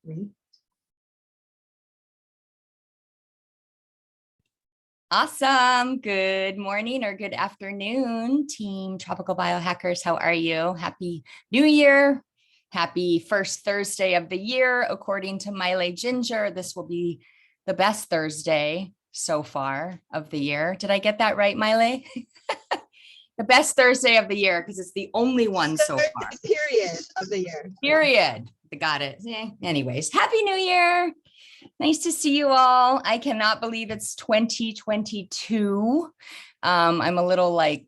Great. Awesome. Good morning or good afternoon, Team Tropical Biohackers. How are you? Happy New Year. Happy first Thursday of the year. According to Miley Ginger, this will be the best Thursday so far of the year. Did I get that right, Miley? The best Thursday of the year because it's the only one so far. Period of the year. Period. Got it. Anyways, Happy New Year. Nice to see you all. I cannot believe it's 2022. I'm a little like,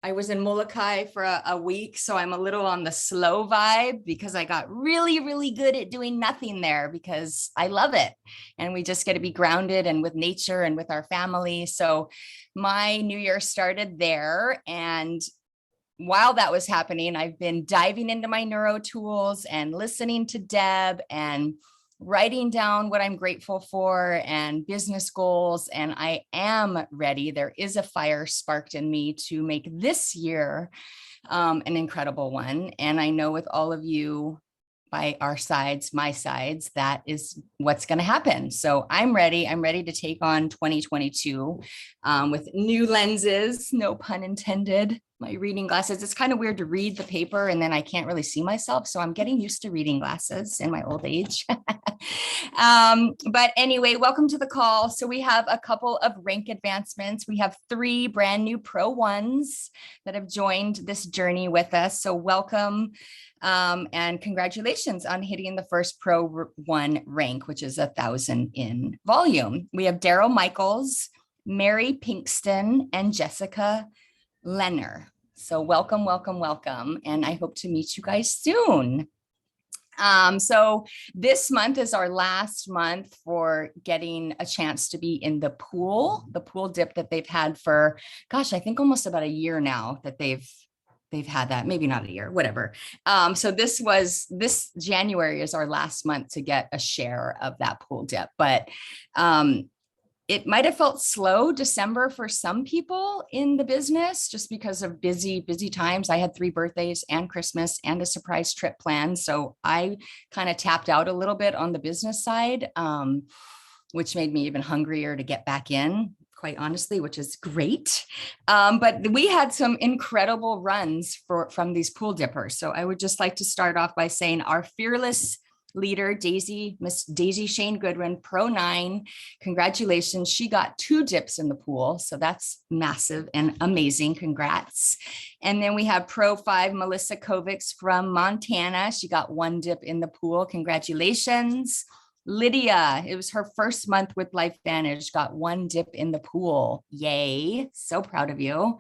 I was in Molokai for a week, so I'm a little on the slow vibe because I got really, really good at doing nothing there because I love it. And we just get to be grounded and with nature and with our family. So my new year started there. And while that was happening, I've been diving into my neuro tools and listening to Deb and writing down what I'm grateful for and business goals. And I am ready. There is a fire sparked in me to make this year an incredible one. And I know with all of you by our sides, my sides, that is what's going to happen. So I'm ready. I'm ready to take on 2022 with new lenses, no pun intended. My reading glasses. It's kind of weird to read the paper and then I can't really see myself. So I'm getting used to reading glasses in my old age. But anyway, welcome to the call. So we have a couple of rank advancements. We have 3 brand new Pro 1s that have joined this journey with us. So welcome and congratulations on hitting the first Pro 1 rank, which is 1,000 in volume. We have Daryl Michaels, Mary Pinkston, and Jessica Lenner. So welcome, welcome, welcome. And I hope to meet you guys soon. So this month is our last month for getting a chance to be in the pool dip that they've had for, gosh, I think almost about a year now that they've had that, maybe not a year, whatever. So this January is our last month to get a share of that pool dip, but it might have felt slow December for some people in the business just because of busy times. I had 3 birthdays and Christmas and a surprise trip planned. So I kind of tapped out a little bit on the business side, which made me even hungrier to get back in, quite honestly, which is great. But we had some incredible runs from these pool dippers. So I would just like to start off by saying our fearless leader, Miss Daisy Shane Goodwin, Pro 9. Congratulations. She got 2 dips in the pool. So that's massive and amazing. Congrats. And then we have Pro 5, Melissa Kovics from Montana. She got 1 dip in the pool. Congratulations. Lydia, it was her first month with LifeVantage, got 1 dip in the pool. Yay. So proud of you.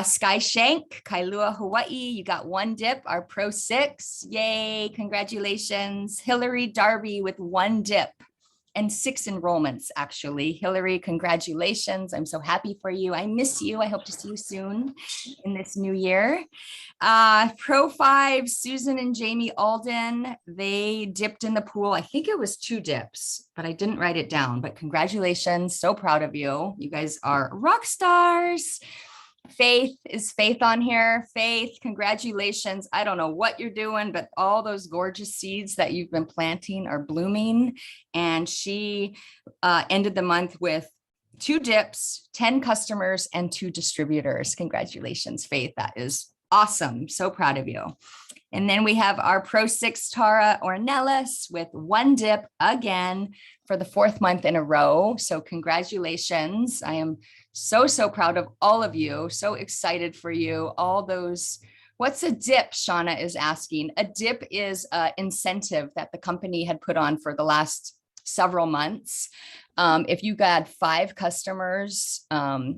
Sky Shank, Kailua, Hawaii, you got 1 dip, our Pro 6. Yay, congratulations. Hillary Darby with 1 dip and 6 enrollments, actually. Hillary, congratulations. I'm so happy for you. I miss you. I hope to see you soon in this new year. Pro 5, Susan and Jamie Alden, they dipped in the pool. I think it was 2 dips, but I didn't write it down. But congratulations. So proud of you. You guys are rock stars. Faith, is Faith on here? Faith, congratulations. I don't know what you're doing, but all those gorgeous seeds that you've been planting are blooming. And she ended the month with 2 dips, 10 customers, and 2 distributors. Congratulations, Faith. That is awesome. So proud of you. And then we have our Pro 6, Tara Ornelas, with 1 dip again for the 4th month in a row. So congratulations. I am so proud of all of you. So excited for you. All those, what's a dip? Shauna is asking. A dip is an incentive that the company had put on for the last several months. If you got 5 customers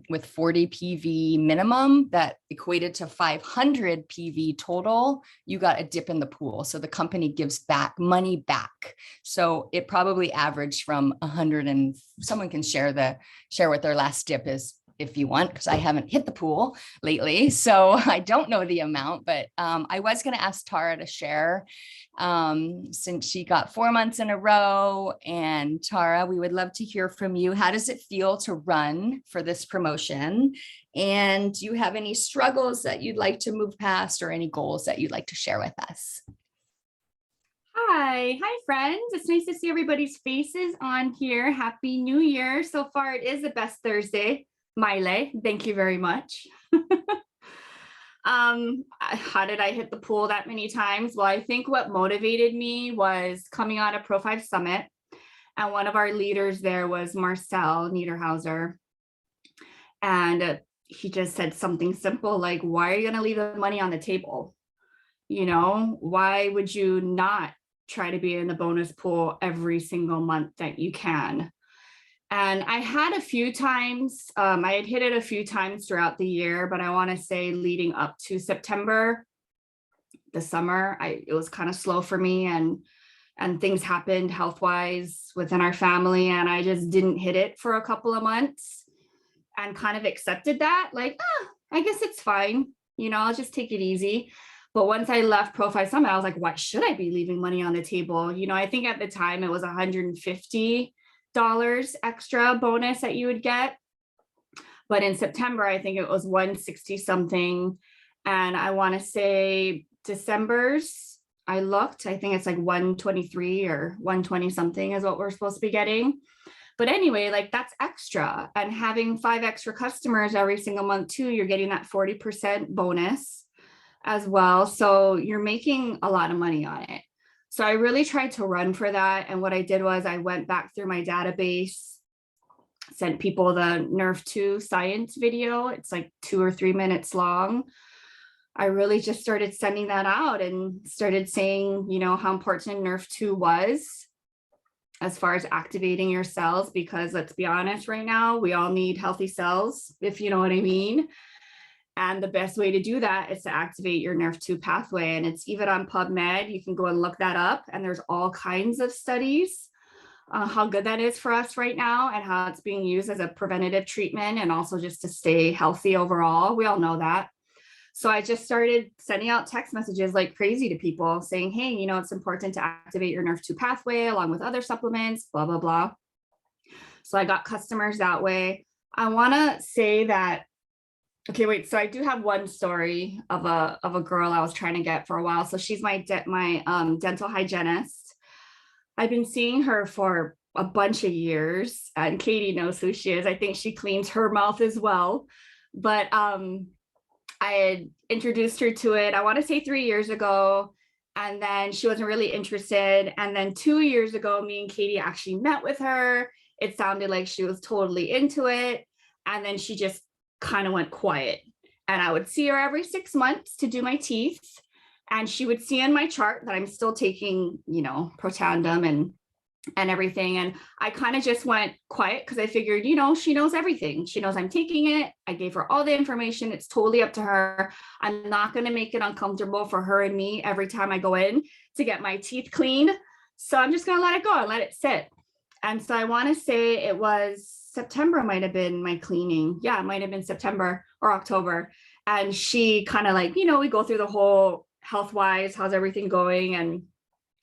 with 40 PV minimum, that equated to 500 PV total, you got a dip in the pool. So the company gives money back. So it probably averaged from 100, and someone can share what their last dip is if you want, because I haven't hit the pool lately. So I don't know the amount, but I was going to ask Tara to share since she got 4 months in a row. And Tara, we would love to hear from you. How does it feel to run for this promotion? And do you have any struggles that you'd like to move past or any goals that you'd like to share with us? Hi friends. It's nice to see everybody's faces on here. Happy New Year. So far, it is the best Thursday. Maile, thank you very much. How did I hit the pool that many times? Well, I think what motivated me was coming out of Pro 5 Summit. And one of our leaders there was Marcel Niederhauser. And he just said something simple like, why are you going to leave the money on the table? You know, why would you not try to be in the bonus pool every single month that you can? And I had a few times, I had hit it a few times throughout the year, but I want to say leading up to September, the summer, it was kind of slow for me, and things happened health-wise within our family, and I just didn't hit it for a couple of months and kind of accepted that, like, I guess it's fine. You know, I'll just take it easy. But once I left Pro 5 Summit, I was like, why should I be leaving money on the table? You know, I think at the time it was $150 extra bonus that you would get. But in September, I think it was 160 something. And I want to say December's, I think it's like 123 or 120 something is what we're supposed to be getting. But anyway, like that's extra. And having 5 extra customers every single month too, you're getting that 40% bonus as well. So you're making a lot of money on it. So I really tried to run for that. And what I did was I went back through my database, sent people the Nerf 2 science video. It's like 2 or 3 minutes long. I really just started sending that out and started saying, you know, how important Nerf 2 was as far as activating your cells, because let's be honest, right now, we all need healthy cells, if you know what I mean. And the best way to do that is to activate your Nerf2 pathway. And it's even on PubMed. You can go and look that up. And there's all kinds of studies how good that is for us right now and how it's being used as a preventative treatment and also just to stay healthy overall. We all know that. So I just started sending out text messages like crazy to people saying, hey, you know, it's important to activate your Nerf2 pathway along with other supplements, blah, blah, blah. So I got customers that way. I want to say that okay, wait. So I do have one story of a girl I was trying to get for a while. So she's my dental hygienist. I've been seeing her for a bunch of years, and Katie knows who she is. I think she cleans her mouth as well. But I had introduced her to it, I want to say 3 years ago, and then she wasn't really interested. And then 2 years ago, me and Katie actually met with her. It sounded like she was totally into it. And then she just kind of went quiet, and I would see her every 6 months to do my teeth, and she would see in my chart that I'm still taking, you know, Protandim and everything. And I kind of just went quiet because I figured, you know, she knows everything. She knows I'm taking it. I gave her all the information. It's totally up to her. I'm not going to make it uncomfortable for her and me every time I go in to get my teeth cleaned. So I'm just going to let it go and let it sit. And so I want to say it was September might have been my cleaning. Yeah, it might have been September or October. And she kind of like, you know, we go through the whole health-wise, how's everything going and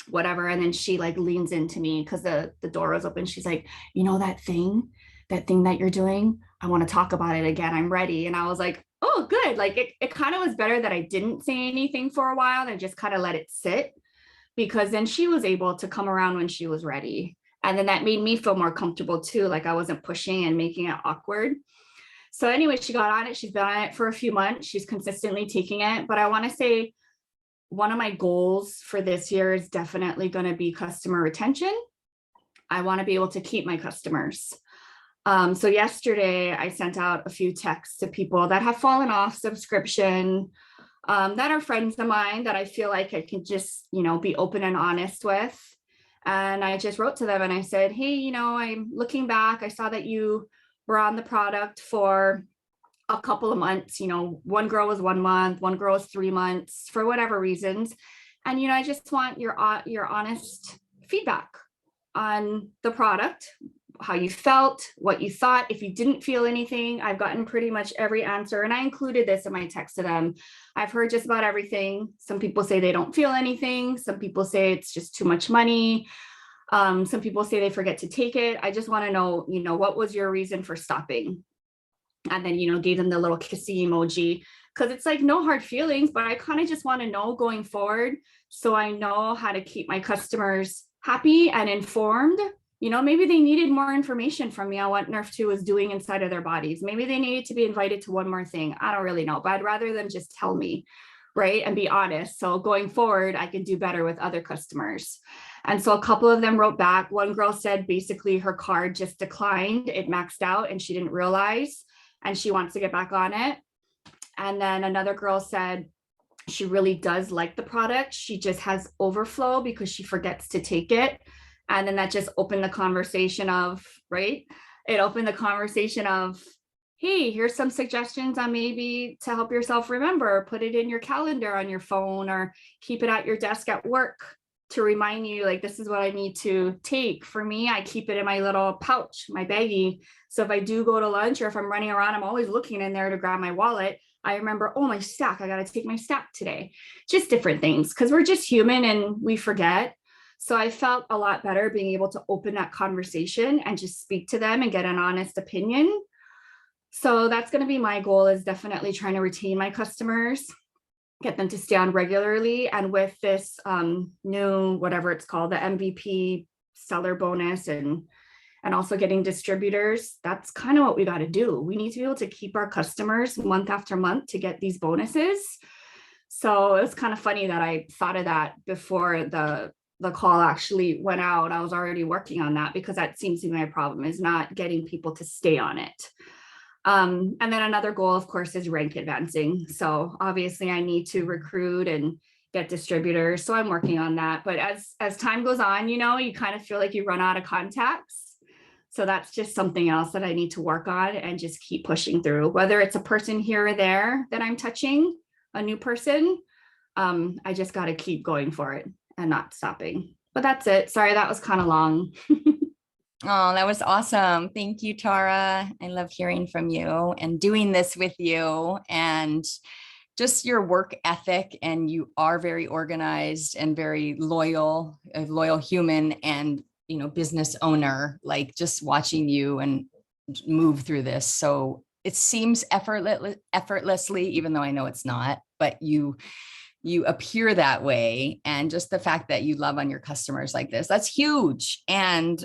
whatever. And then she like leans into me because the door was open. She's like, you know, that thing that you're doing, I want to talk about it again. I'm ready. And I was like, oh, good. Like it kind of was better that I didn't say anything for a while and just kind of let it sit, because then she was able to come around when she was ready. And then that made me feel more comfortable too. Like I wasn't pushing and making it awkward. So anyway, she got on it. She's been on it for a few months. She's consistently taking it. But I want to say one of my goals for this year is definitely going to be customer retention. I want to be able to keep my customers. So yesterday I sent out a few texts to people that have fallen off subscription, that are friends of mine that I feel like I can just, you know, be open and honest with. And I just wrote to them and I said, hey, you know, I'm looking back. I saw that you were on the product for a couple of months. You know, one girl was 1 month, one girl was 3 months for whatever reasons. And, you know, I just want your honest feedback on the product, how you felt, what you thought. If you didn't feel anything, I've gotten pretty much every answer. And I included this in my text to them. I've heard just about everything. Some people say they don't feel anything. Some people say it's just too much money. Some people say they forget to take it. I just want to know, you know, what was your reason for stopping? And then, you know, gave them the little kissy emoji because it's like no hard feelings, but I kind of just want to know going forward, so I know how to keep my customers happy and informed. You know, maybe they needed more information from me on what Nerf 2 was doing inside of their bodies. Maybe they needed to be invited to one more thing. I don't really know, but I'd rather them just tell me, right, and be honest. So going forward, I can do better with other customers. And so a couple of them wrote back. One girl said basically her card just declined, it maxed out and she didn't realize, and she wants to get back on it. And then another girl said she really does like the product. She just has overflow because she forgets to take it. And then that just opened the conversation of, right? It opened the conversation of, hey, here's some suggestions on maybe to help yourself remember, put it in your calendar on your phone or keep it at your desk at work to remind you, like, this is what I need to take. For me, I keep it in my little pouch, my baggie. So if I do go to lunch or if I'm running around, I'm always looking in there to grab my wallet. I remember, oh, my stack, I got to take my stack today. Just different things, because we're just human and we forget. So I felt a lot better being able to open that conversation and just speak to them and get an honest opinion. So that's going to be my goal, is definitely trying to retain my customers, get them to stay on regularly. And with this new, whatever it's called, the MVP seller bonus and also getting distributors, that's kind of what we got to do. We need to be able to keep our customers month after month to get these bonuses. So it's kind of funny that I thought of that before the call actually went out. I was already working on that because that seems to be my problem, is not getting people to stay on it. And then another goal, of course, is rank advancing. So obviously I need to recruit and get distributors. So I'm working on that. But as time goes on, you know, you kind of feel like you run out of contacts. So that's just something else that I need to work on and just keep pushing through, whether it's a person here or there that I'm touching, a new person. I just got to keep going for it and not stopping. But that's it. Sorry, that was kind of long. Oh, that was awesome. Thank you, Tara. I love hearing from you and doing this with you, and just your work ethic. And you are very organized and very loyal, a loyal human and, you know, business owner, like just watching you and move through this. So it seems effortlessly, even though I know it's not, but you appear that way. And just the fact that you love on your customers like this, that's huge. And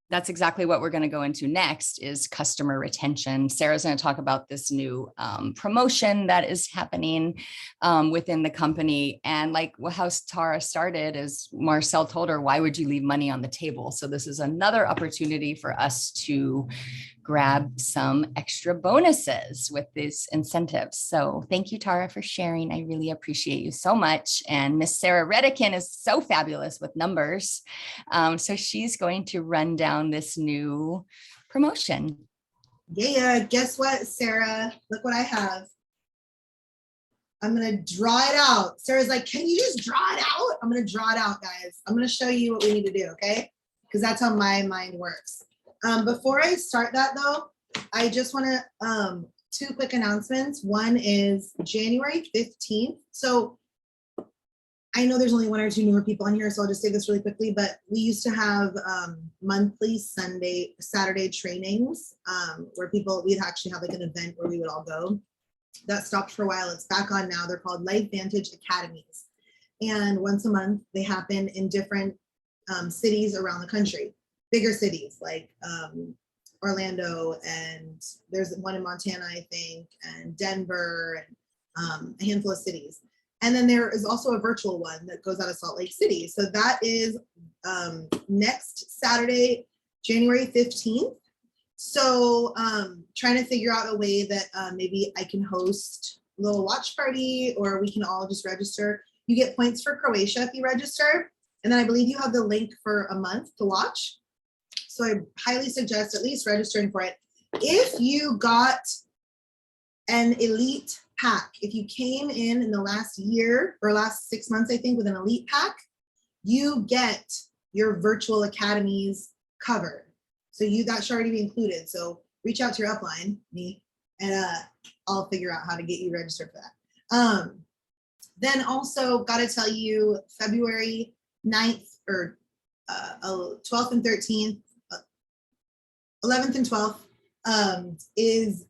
that's exactly what we're going to go into next, is customer retention. Sarah's going to talk about this new promotion that is happening within the company. And like how Tara started, is Marcel told her, why would you leave money on the table? So this is another opportunity for us to grab some extra bonuses with these incentives. So thank you, Tara, for sharing. I really appreciate you so much. And Miss Sarah Redican is so fabulous with numbers. So she's going to run down this new promotion. Yeah, guess what, Sarah? Look what I have. I'm going to draw it out. Sarah's like, can you just draw it out? I'm going to draw it out, guys. I'm going to show you what we need to do, okay? Because that's how my mind works. Before I start that though, I just want to, two quick announcements. One is January 15th. So I know there's only one or two newer people on here, so I'll just say this really quickly, but we used to have monthly Saturday trainings where we'd actually have like an event where we would all go. That stopped for a while. It's back on now. They're called Life Vantage Academies. And once a month, they happen in different cities around the country. Bigger cities like Orlando, and there's one in Montana, I think, and Denver, and a handful of cities. And then there is also a virtual one that goes out of Salt Lake City. So that is next Saturday, January 15th. So trying to figure out a way that maybe I can host a little watch party, or we can all just register. You get points for Croatia if you register. And then I believe you have the link for a month to watch. So I highly suggest at least registering for it. If you got an elite pack, if you came in the last year or last 6 months, I think, with an elite pack, you get your virtual academies covered. So that should already be included. So reach out to your upline, me, and I'll figure out how to get you registered for that. Then also got to tell you, February 9th or 12th and 13th, 11th and 12th is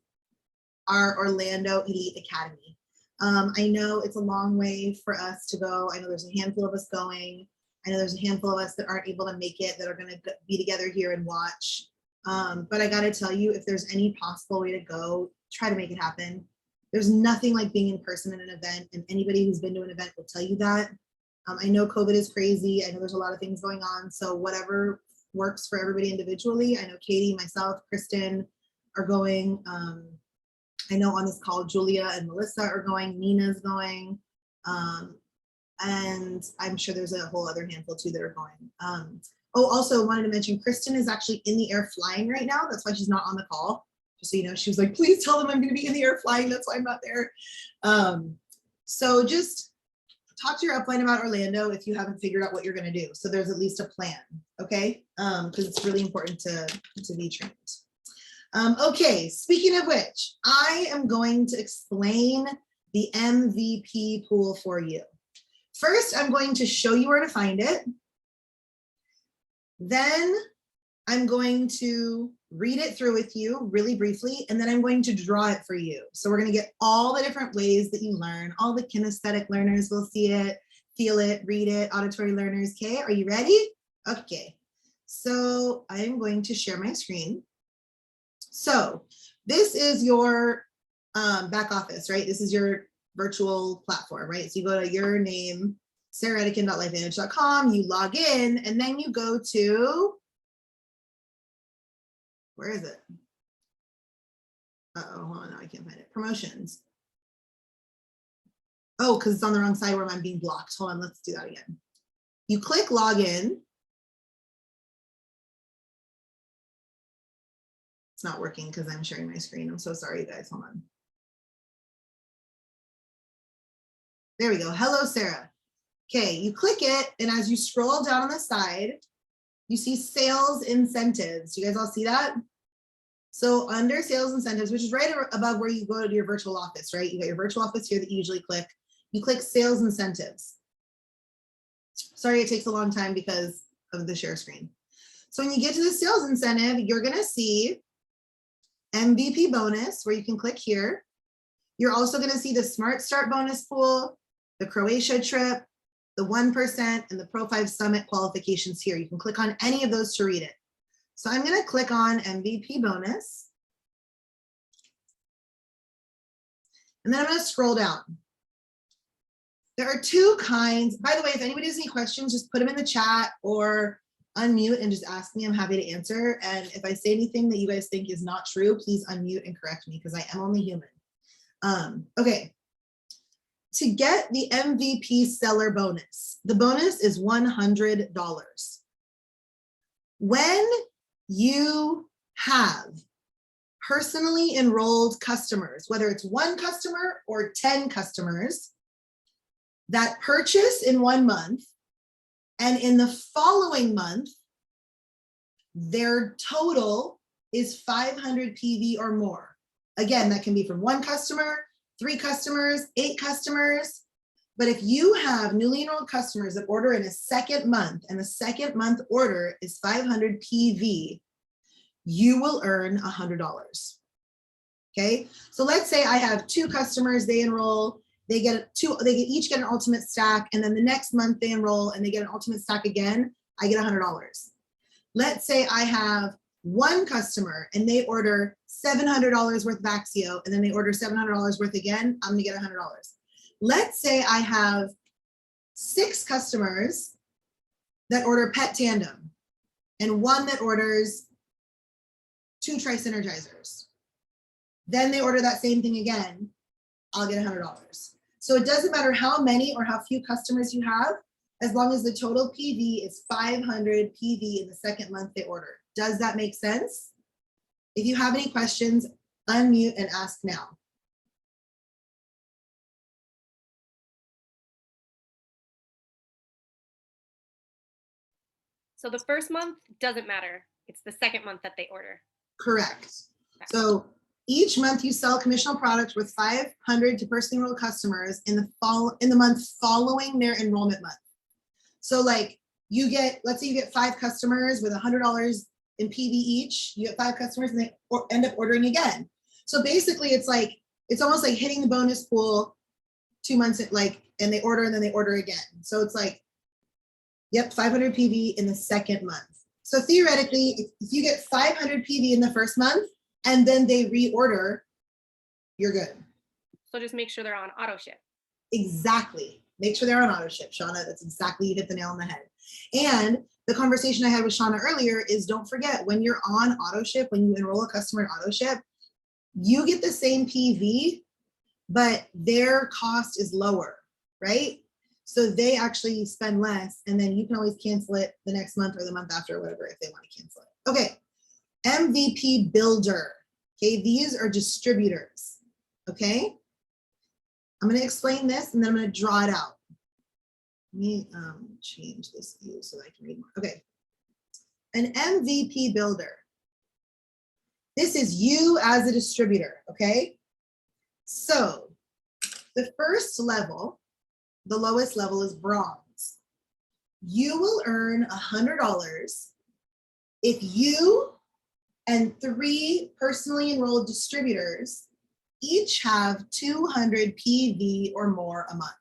our Orlando Elite Academy. I know it's a long way for us to go. I know there's a handful of us going. I know there's a handful of us that aren't able to make it, that are going to be together here and watch. But I got to tell you, if there's any possible way to go, try to make it happen. There's nothing like being in person at an event, and anybody who's been to an event will tell you that. I know COVID is crazy. I know there's a lot of things going on. So whatever works for everybody individually. I know Katie, myself, Kristen are going. I know on this call, Julia and Melissa are going, Nina's going. And I'm sure there's a whole other handful too that are going. Oh, also wanted to mention, Kristen is actually in the air flying right now. That's why she's not on the call. Just so you know, she was like, please tell them I'm gonna be in the air flying. That's why I'm not there. So just talk to your upline about Orlando if you haven't figured out what you're gonna do. So there's at least a plan, okay? Because it's really important to be trained. Okay, speaking of which, I am going to explain the MVP pool for you. First, I'm going to show you where to find it. Then I'm going to read it through with you really briefly, and then I'm going to draw it for you. So we're going to get all the different ways that you learn. All the kinesthetic learners will see it, feel it, read it, auditory learners. Okay, are you ready? Okay, so I'm going to share my screen. So this is your back office, right? This is your virtual platform, right? So you go to your name, sararedican.lifevantage.com, you log in, and then you go to, where is it? Uh-oh, hold on, no, I can't find it. Promotions. Oh, because it's on the wrong side where I'm being blocked. Hold on, let's do that again. You click login. It's not working because I'm sharing my screen. I'm so sorry, you guys. Hold on. There we go. Hello, Sarah. Okay, you click it, and as you scroll down on the side, you see sales incentives. You guys all see that? So under sales incentives, which is right above where you go to your virtual office, right? You got your virtual office here that you usually click. You click sales incentives. Sorry, it takes a long time because of the share screen. So when you get to the sales incentive, you're gonna see MVP bonus, where you can click here. You're also gonna see the Smart Start bonus pool, the Croatia trip, the 1%, and the Pro 5 Summit qualifications here. You can click on any of those to read it. So I'm gonna click on MVP bonus. And then I'm gonna scroll down. There are two kinds. By the way, if anybody has any questions, just put them in the chat or unmute and just ask me. I'm happy to answer. And if I say anything that you guys think is not true, please unmute and correct me because I am only human. Okay. To get the MVP seller bonus, the bonus is $100. When you have personally enrolled customers, whether it's one customer or 10 customers that purchase in 1 month, and in the following month, their total is 500 PV or more. Again, that can be from one customer, 3 customers, 8 customers. But if you have newly enrolled customers that order in a second month and the second month order is 500 PV, you will earn $100. Okay, so let's say I have 2 customers, they enroll, they each get an ultimate stack, and then the next month they enroll and they get an ultimate stack again, I get $100. Let's say I have 1 customer and they order $700 worth of Axio, and then they order $700 worth again, I'm gonna get $100. Let's say I have 6 customers that order Pet Tandem and 1 that orders 2 Tri-Synergizers. Then they order that same thing again, I'll get $100. So it doesn't matter how many or how few customers you have, as long as the total PV is 500 PV in the second month they order. Does that make sense? If you have any questions, unmute and ask now. So the first month doesn't matter. It's the second month that they order. Correct. Okay. So each month you sell commissional products worth 500 to personally enrolled customers in the month following their enrollment month. So like you get, let's say you get 5 customers with $100 in PV each, you get 5 customers and they end up ordering again. So basically it's like, it's almost like hitting the bonus pool 2 months, and they order and then they order again. So it's like, yep, 500 PV in the second month. So theoretically, if you get 500 PV in the first month and then they reorder, you're good. So just make sure they're on auto ship. Exactly. Make sure they're on auto ship, Shauna. That's exactly, you hit the nail on the head. And the conversation I had with Shauna earlier is, don't forget, when you're on auto ship, when you enroll a customer in auto ship, you get the same PV, but their cost is lower, right? So they actually spend less, and then you can always cancel it the next month or the month after, or whatever, if they want to cancel it. Okay, MVP builder. Okay, these are distributors. Okay, I'm going to explain this and then I'm going to draw it out. Let me change this view so I can read more. Okay, an MVP builder. This is you as a distributor. Okay, so the first level, the lowest level, is bronze. You will earn $100 if you and 3 personally enrolled distributors each have 200 PV or more a month.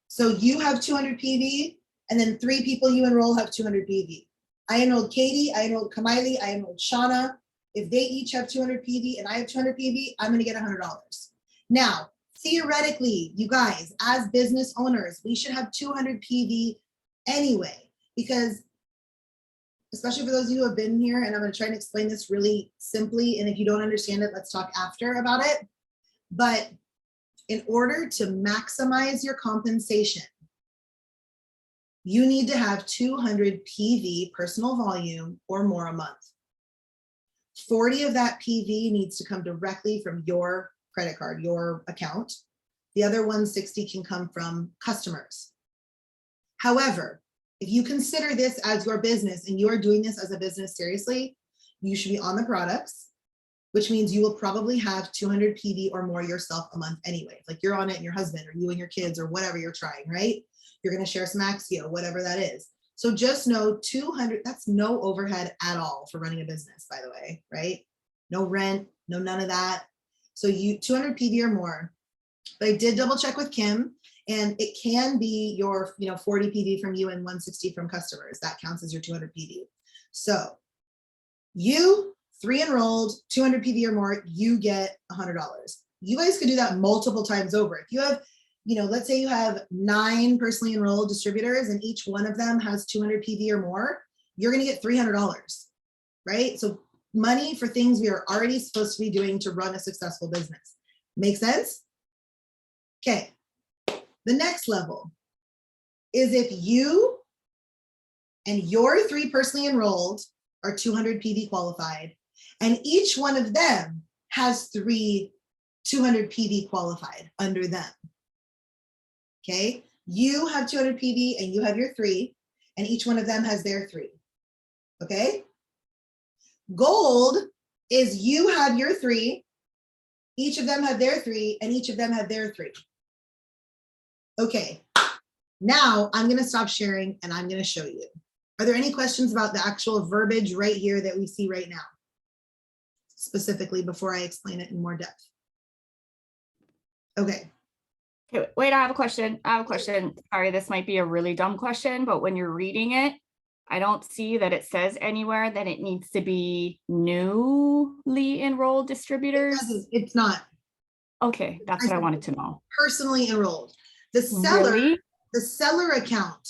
So you have 200 PV, and then 3 people you enroll have 200 PV. I enrolled Katie, I enrolled Kamaili, I enrolled Shauna. If they each have 200 PV and I have 200 PV, I'm gonna get $100. Now, theoretically, you guys, as business owners, we should have 200 PV anyway, because especially for those of you who have been here, and I'm going to try and explain this really simply, and if you don't understand it, let's talk after about it. But in order to maximize your compensation, you need to have 200 PV personal volume or more a month. 40 of that PV needs to come directly from your credit card, your account. The other 160 can come from customers. However, if you consider this as your business and you are doing this as a business seriously, you should be on the products, which means you will probably have 200 PV or more yourself a month anyway. Like you're on it and your husband or you and your kids or whatever you're trying, right? You're going to share some Axio, whatever that is. So just know 200, that's no overhead at all for running a business, by the way, right? No rent, no none of that. So you 200 PV or more. But I did double check with Kim, and it can be your 40 PV from you and 160 from customers. That counts as your 200 PV. So you 3 enrolled, 200 PV or more, you get $100. You guys could do that multiple times over. If you have, let's say you have 9 personally enrolled distributors and each one of them has 200 PV or more, you're going to get $300, right? So money for things we are already supposed to be doing to run a successful business. Make sense? Okay. The next level is if you and your 3 personally enrolled are 200 PV qualified, and each one of them has 3 200 PV qualified under them. Okay, you have 200 PV and you have your 3, and each one of them has their 3. Okay, gold is you have your 3, each of them have their 3, and each of them have their 3. Okay, now I'm going to stop sharing and I'm going to show you. Are there any questions about the actual verbiage right here that we see right now, specifically, before I explain it in more depth? Okay. Okay, wait, I have a question. Sorry, this might be a really dumb question, but when you're reading it, I don't see that it says anywhere that it needs to be newly enrolled distributors. It's not. Okay, that's what I wanted to know. Personally enrolled. The seller, Really? the seller account,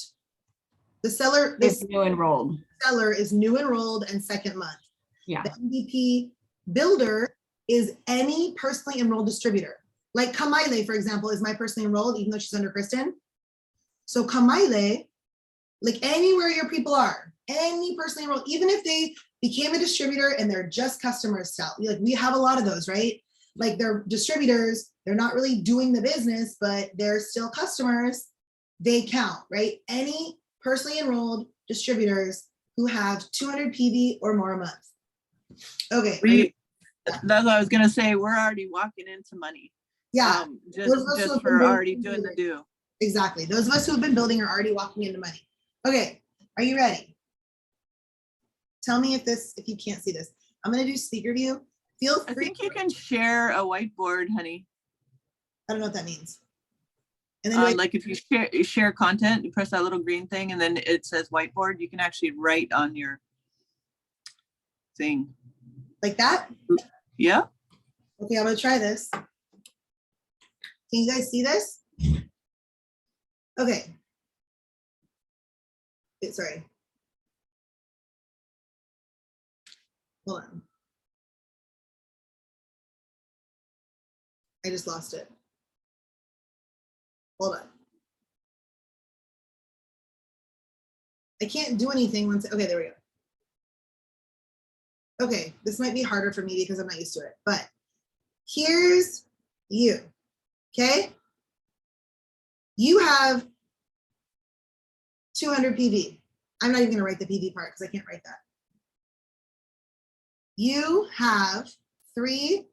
the seller Is new enrolled. seller is new enrolled and second month. Yeah. The MVP builder is any personally enrolled distributor. Like Kamaile, for example, is my personally enrolled, even though she's under Kristen. So Kamaile, like anywhere your people are, any personally enrolled, even if they became a distributor and they're just customers, like we have a lot of those, right? Like they're distributors, they're not really doing the business, but they're still customers. They count, right? Any personally enrolled distributors who have 200 PV or more a month. Okay. That's what I was gonna say. We're already walking into money. Yeah. Just for already doing the do. Exactly. Those of us who have been building are already walking into money. Okay. Are you ready? Tell me if you can't see this. I'm gonna do speaker view. Feel I free. think you can share a whiteboard, honey. I don't know what that means. And then Like if you share content, you press that little green thing and then it says whiteboard, you can actually write on your thing. like that. Yeah. Okay, I'm gonna try this. Can you guys see this? Okay. Sorry. Hold on. I just lost it. Hold on. I can't do anything once. Okay, there we go. Okay, this might be harder for me because I'm not used to it, but here's you. Okay. You have 200 PV. I'm not even gonna write the PV part because I can't write that. You have 3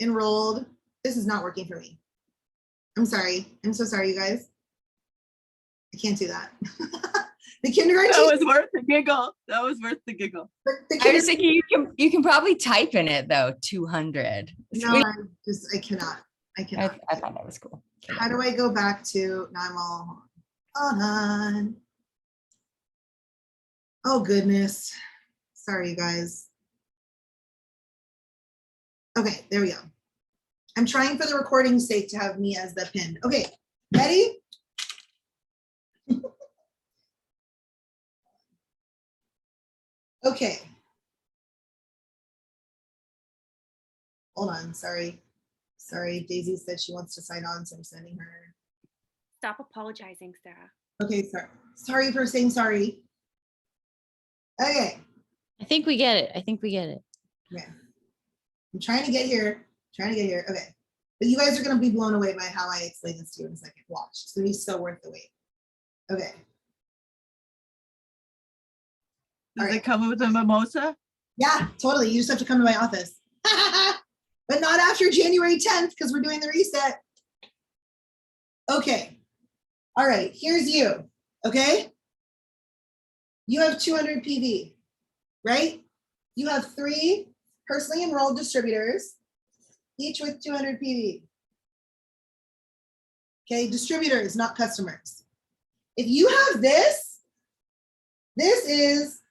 enrolled. This is not working for me. I'm sorry. I'm so sorry, you guys. I can't do that. The kindergarten. That was worth the giggle. That was worth the giggle. I was thinking you can probably type in it though, 200. No, I cannot. I cannot. I thought that was cool. How do I go back to, now I'm all, hold on. Oh goodness. Sorry, you guys. Okay, there we go. I'm trying for the recording's sake to have me as the pin. Okay, ready? Okay. Hold on, sorry. Sorry, Daisy said she wants to sign on, so I'm sending her. Stop apologizing, Sarah. Okay, sorry. Sorry for saying sorry. Okay. I think we get it. I think we get it. Okay. I'm trying to get here. Okay. But you guys are going to be blown away by how I explain this to you in a second. Watch. It's going to be so worth the wait. Okay. Does it come with a mimosa? Yeah, totally. You just have to come to my office. But not after January 10th because we're doing the reset. Okay. All right. Here's you. Okay. You have 200 PV, right? You have 3 personally enrolled distributors, each with 200 PV. Okay, distributors, not customers. If you have this is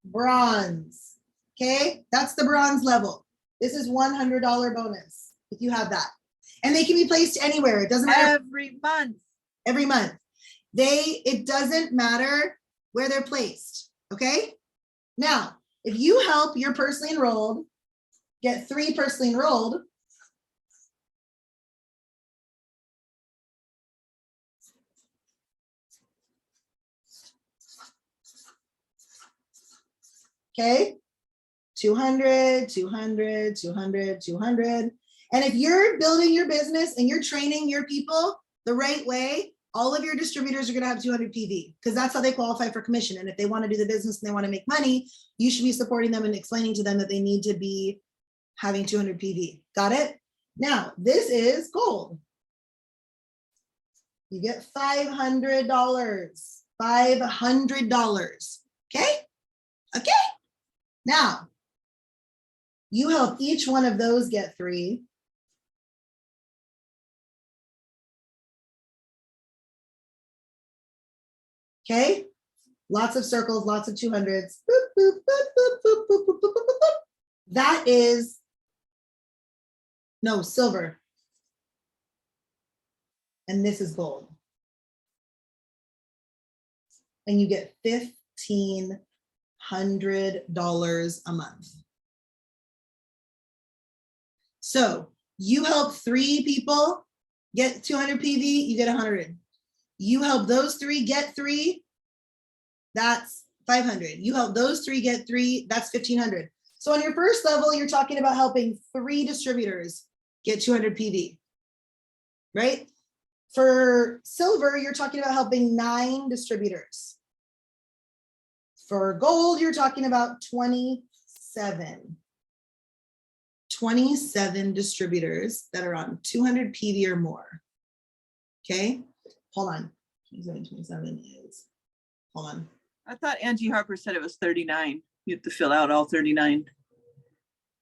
bronze. Okay, that's the bronze level. This is $100 bonus if you have that. And they can be placed anywhere. It doesn't matter. Every month. Every month. It doesn't matter where they're placed. Okay. Now, if you help your personally enrolled get 3 personally enrolled, okay, 200, 200, 200, 200. And if you're building your business and you're training your people the right way, all of your distributors are going to have 200 PV because that's how they qualify for commission. And if they want to do the business and they want to make money, you should be supporting them and explaining to them that they need to be having 200 PV. Got it? Now, this is gold. You get $500. $500. Okay? Okay? Now, you help each one of those get 3. Okay? Lots of circles, lots of 200s. Boop, boop, boop, boop, boop, boop, boop, boop, boop, boop. That is, no, silver. And this is gold. And you get $1,500 a month. So you help 3 people get 200 PV, you get 100. You help those 3 get 3, that's 500. You help those 3 get 3, that's 1,500. So on your first level, you're talking about helping 3 distributors get 200 PV, right? For silver, you're talking about helping 9 distributors. For gold, you're talking about 27 distributors that are on 200 PV or more. Okay, hold on. 27 is, hold on. I thought Angie Harper said it was 39. You have to fill out all 39.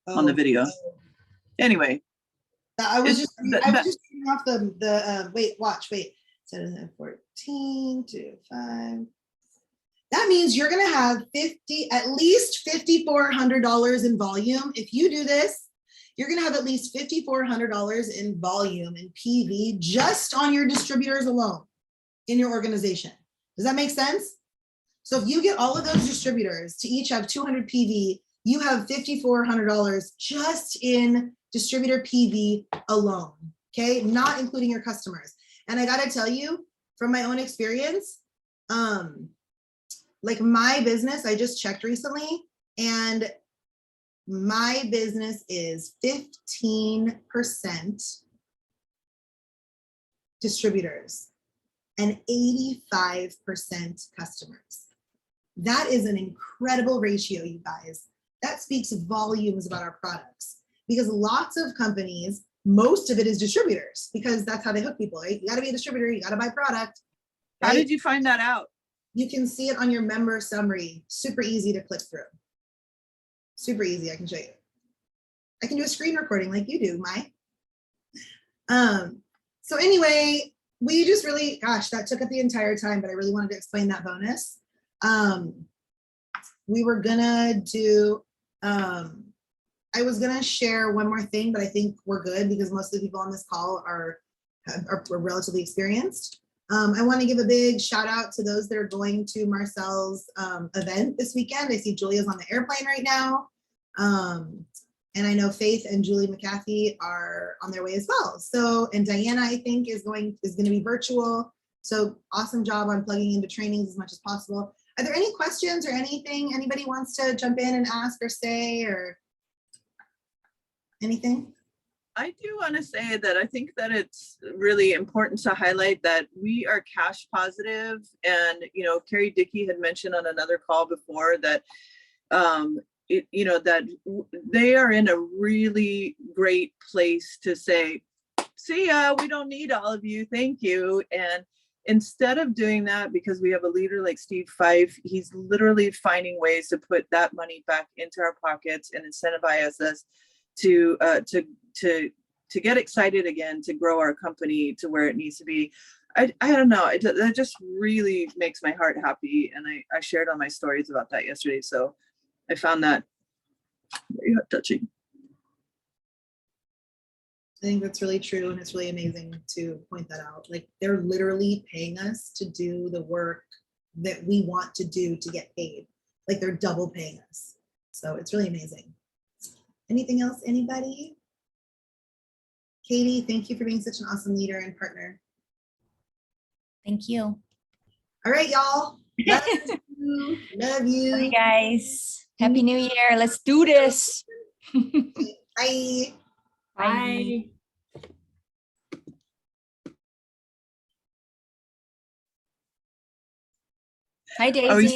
on the Oh, video. Anyway, I was It's- just, that- I was that- just reading off the wait, watch, wait. 14 to 5. That means you're gonna have at least $5,400 in volume. If you do this, you're gonna have at least $5,400 in volume in PV just on your distributors alone in your organization. Does that make sense? So if you get all of those distributors to each have 200 PV, you have $5,400 just in distributor PV alone, okay? Not including your customers. And I gotta tell you, from my own experience, like my business, I just checked recently, and my business is 15% distributors and 85% customers. That is an incredible ratio, you guys. That speaks volumes about our products, because lots of companies, most of it is distributors, because that's how they hook people, right? You gotta be a distributor, you gotta buy product. how right? did you find that out? You can see it on your member summary. Super easy to click through. Super easy, I can show you. I can do a screen recording like you do, Mai. So anyway, we just really, gosh, that took up the entire time, but I really wanted to explain that bonus. We were gonna do, I was gonna share one more thing, but I think we're good because most of the people on this call are relatively experienced. I want to give a big shout out to those that are going to Marcel's event this weekend. I see Julia's on the airplane right now. And I know Faith and Julie McCarthy are on their way as well. So, and Diana, I think, is going to be virtual. So awesome job on plugging into trainings as much as possible. Are there any questions or anything anybody wants to jump in and ask or say or anything? I do want to say that I think that it's really important to highlight that we are cash positive, and Carrie Dickey had mentioned on another call before that that they are in a really great place to say, see ya, we don't need all of you, thank you. And instead of doing that, because we have a leader like Steve Fife, he's literally finding ways to put that money back into our pockets and incentivize us to get excited again, to grow our company to where it needs to be. I don't know, that just really makes my heart happy. And I shared on my stories about that yesterday. So I found that very touching. I think that's really true, and it's really amazing to point that out. Like, they're literally paying us to do the work that we want to do to get paid. Like, they're double paying us. So it's really amazing. Anything else, anybody? Katie, thank you for being such an awesome leader and partner. Thank you. All right, y'all. Love you. Love you. Bye, guys. Happy New Year. Let's do this. Bye. Bye. Hi, Are we Daisy.